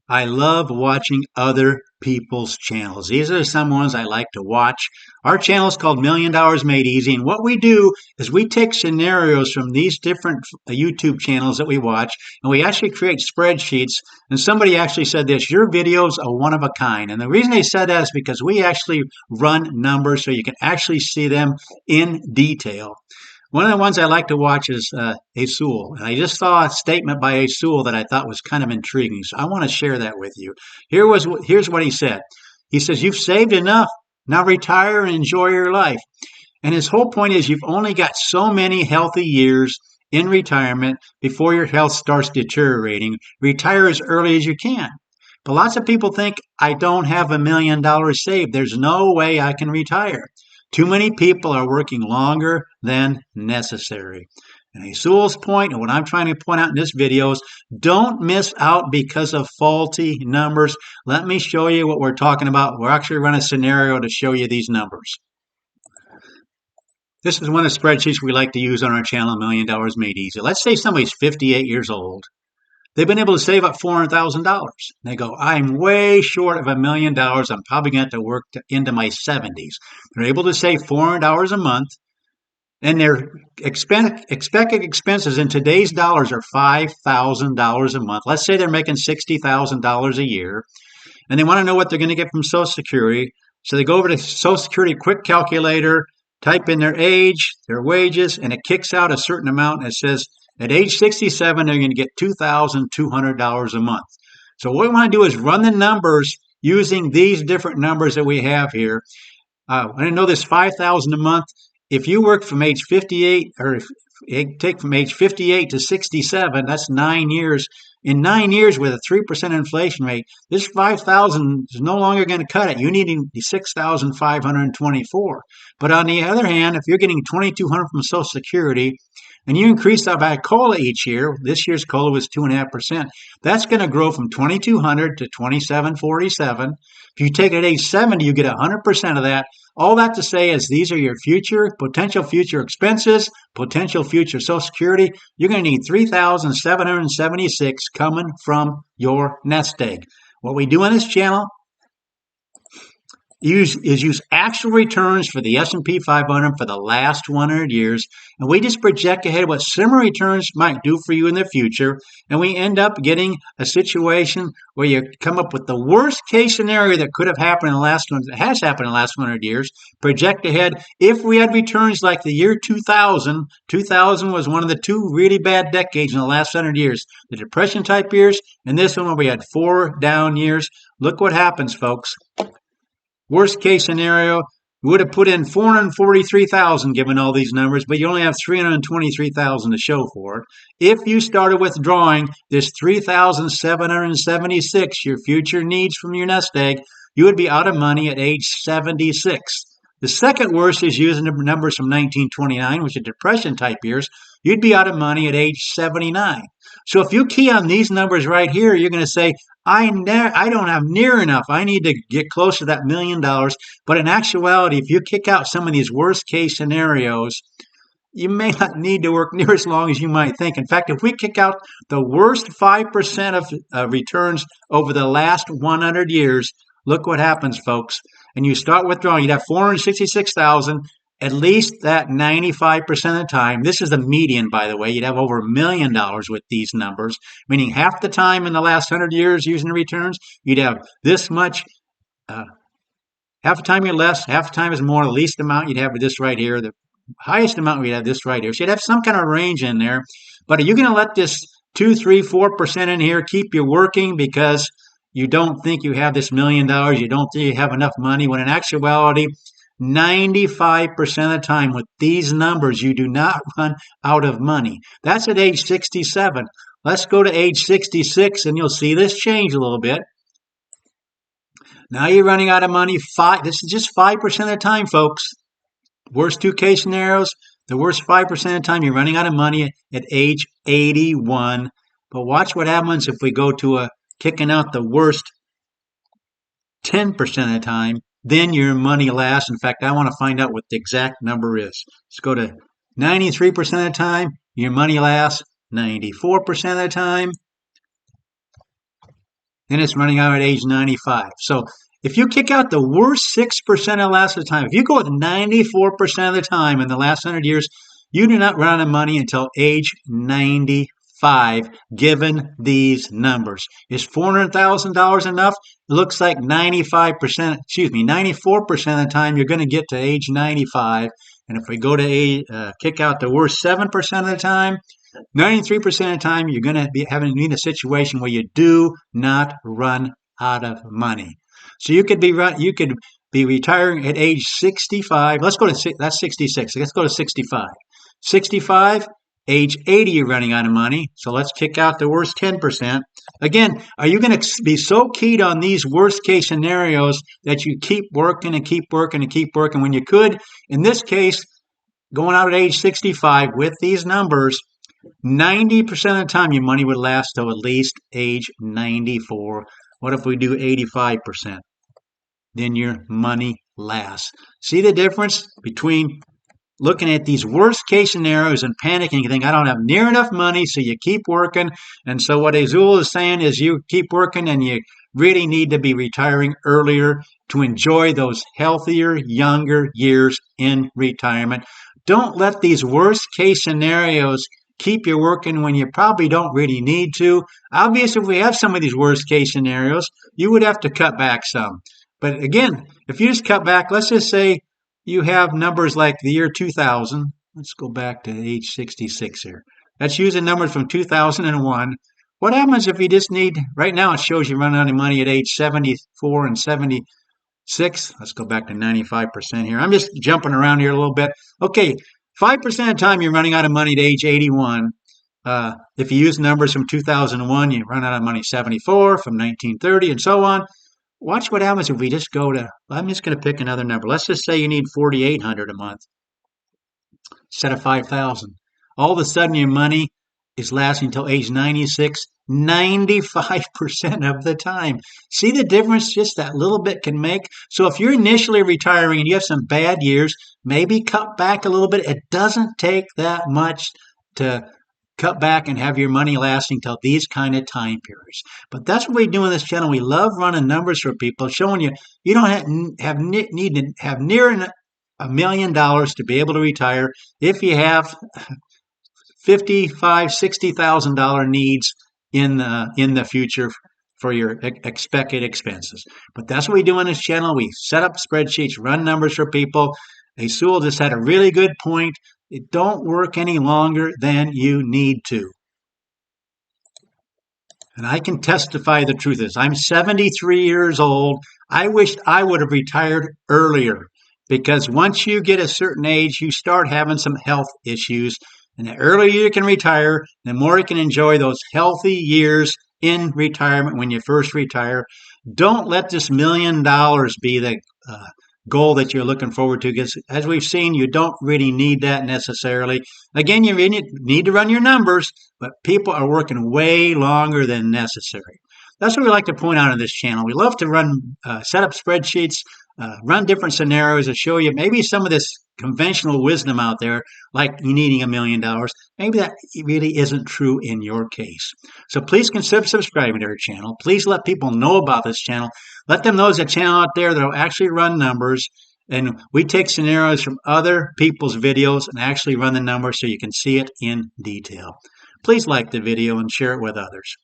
I love watching other people's channels. These are some ones I like to watch. Our channel is called Million Dollars Made Easy. And what we do is we take scenarios from these different YouTube channels that we watch and we actually create spreadsheets. And somebody actually said this, your videos are one of a kind. And the reason they said that is because we actually run numbers so you can actually see them in detail. One of the ones I like to watch is Asul. And I just saw a statement by Asul that I thought was kind of intriguing. So I want to share that with you. Here's what he said. He says, you've saved enough. Now retire and enjoy your life. And his whole point is you've only got so many healthy years in retirement before your health starts deteriorating. Retire as early as you can. But lots of people think, I don't have $1 million saved. There's no way I can retire. Too many people are working longer than necessary. And Asul's point, and what I'm trying to point out in this video is don't miss out because of faulty numbers. Let me show you what we're talking about. We're actually running a scenario to show you these numbers. This is one of the spreadsheets we like to use on our channel, Million Dollars Made Easy. Let's say somebody's 58 years old. They've been able to save up $400,000. They go, I'm way short of $1 million. I'm probably going to have to work into my 70s. They're able to save $400 a month, and their expected expenses in today's dollars are $5,000 a month. Let's say they're making $60,000 a year, and they want to know what they're going to get from Social Security. So they go over to Social Security quick calculator, type in their age, their wages, and it kicks out a certain amount, and it says, at age 67, they're going to get $2,200 a month. So what we want to do is run the numbers using these different numbers that we have here. I know this $5,000 a month. If you work from age 58, or if you take from age 58 to 67, that's 9 years. In 9 years with a 3% inflation rate, this $5,000 is no longer going to cut it. You need $6,524. But on the other hand, if you're getting $2,200 from Social Security, and you increase that by COLA each year, this year's COLA was 2.5%, that's going to grow from 2,200 to 2,747. If you take it at age 70, you get 100% of that. All that to say is these are your potential future expenses, potential future Social Security. You're going to need 3,776 coming from your nest egg. What we do on this channel use actual returns for the S&P 500 for the last 100 years, and we just project ahead what similar returns might do for you in the future, and we end up getting a situation where you come up with the worst case scenario that could have happened in the last one, that has happened in the last 100 years, project ahead. If we had returns like the year 2000, 2000 was one of the two really bad decades in the last 100 years, the Depression type years, and this one where we had 4 down years. Look what happens, folks. Worst case scenario, you would have put in 443,000 given all these numbers, but you only have 323,000 to show for it. If you started withdrawing this 3,776, your future needs from your nest egg, you would be out of money at age 76. The second worst is using the numbers from 1929, which are Depression type years. You'd be out of money at age 79. So if you key on these numbers right here, you're going to say, I don't have near enough. I need to get close to that $1 million. But in actuality, if you kick out some of these worst case scenarios, you may not need to work near as long as you might think. In fact, if we kick out the worst 5% of returns over the last 100 years, look what happens, folks. And you start withdrawing, you'd have 466,000. At least that 95% of the time, this is the median, by the way, you'd have over $1 million with these numbers, meaning half the time in the last 100 years using the returns, you'd have this much, half the time you're less, half the time is more, the least amount you'd have this right here, the highest amount we'd have this right here. So you'd have some kind of range in there, but are you going to let this 2, 3, 4% in here keep you working because you don't think you have this $1 million, you don't think you have enough money, when in actuality, 95% of the time with these numbers, you do not run out of money. That's at age 67. Let's go to age 66 and you'll see this change a little bit. Now you're running out of money. This is just 5% of the time, folks. Worst two case scenarios, the worst 5% of the time, you're running out of money at age 81. But watch what happens if we go to kicking out the worst 10% of the time. Then your money lasts. In fact, I want to find out what the exact number is. Let's go to 93% of the time, your money lasts. 94% of the time, then it's running out at age 95. So if you kick out the worst 6% of the last of the time, if you go with 94% of the time in the last 100 years, you do not run out of money until age 95, given these numbers. Is $400,000 enough? It looks like 95%, excuse me, 94% of the time you're going to get to age 95. And if we go to kick out the worst 7% of the time, 93% of the time, you're going to be having in a situation where you do not run out of money. So you could be retiring at age 65. Let's go to that's 66. Let's go to 65. 65, age 80, you're running out of money. So let's kick out the worst 10%. Again, are you going to be so keyed on these worst case scenarios that you keep working and keep working and keep working when you could? In this case, going out at age 65 with these numbers, 90% of the time your money would last till at least age 94. What if we do 85%? Then your money lasts. See the difference between looking at these worst case scenarios and panicking and think, I don't have near enough money, so you keep working. And so what Azul is saying is you keep working and you really need to be retiring earlier to enjoy those healthier, younger years in retirement. Don't let these worst case scenarios keep you working when you probably don't really need to. Obviously, if we have some of these worst case scenarios, you would have to cut back some. But again, if you just cut back, let's just say you have numbers like the year 2000. Let's go back to age 66 here. That's using numbers from 2001. What happens if you just need, right now it shows you run out of money at age 74 and 76. Let's go back to 95% here. I'm just jumping around here a little bit. Okay, 5% of the time you're running out of money at age 81. If you use numbers from 2001, you run out of money 74, from 1930, and so on. Watch what happens if we just go to, I'm just going to pick another number. Let's just say you need 4,800 a month instead of 5,000. All of a sudden your money is lasting until age 96, 95% of the time. See the difference just that little bit can make? So if you're initially retiring and you have some bad years, maybe cut back a little bit. It doesn't take that much to cut back and have your money lasting till these kind of time periods. But that's what we do on this channel. We love running numbers for people, showing you you don't need to have near $1 million to be able to retire if you have $55,000, $60,000 needs in the future for your expected expenses. But that's what we do on this channel. We set up spreadsheets, run numbers for people. Azul just had a really good point. It don't work any longer than you need to. And I can testify the truth is I'm 73 years old. I wished I would have retired earlier because once you get a certain age, you start having some health issues. And the earlier you can retire, the more you can enjoy those healthy years in retirement when you first retire. Don't let this $1 million be the goal that you're looking forward to, because as we've seen, you don't really need that necessarily. Again, you really need to run your numbers, but people are working way longer than necessary. That's what we like to point out on this channel. We love to run, set up spreadsheets, run different scenarios to show you maybe some of this conventional wisdom out there, like you needing $1 million. Maybe that really isn't true in your case. So please consider subscribing to our channel. Please let people know about this channel. Let them know there's a channel out there that will actually run numbers. And we take scenarios from other people's videos and actually run the numbers so you can see it in detail. Please like the video and share it with others.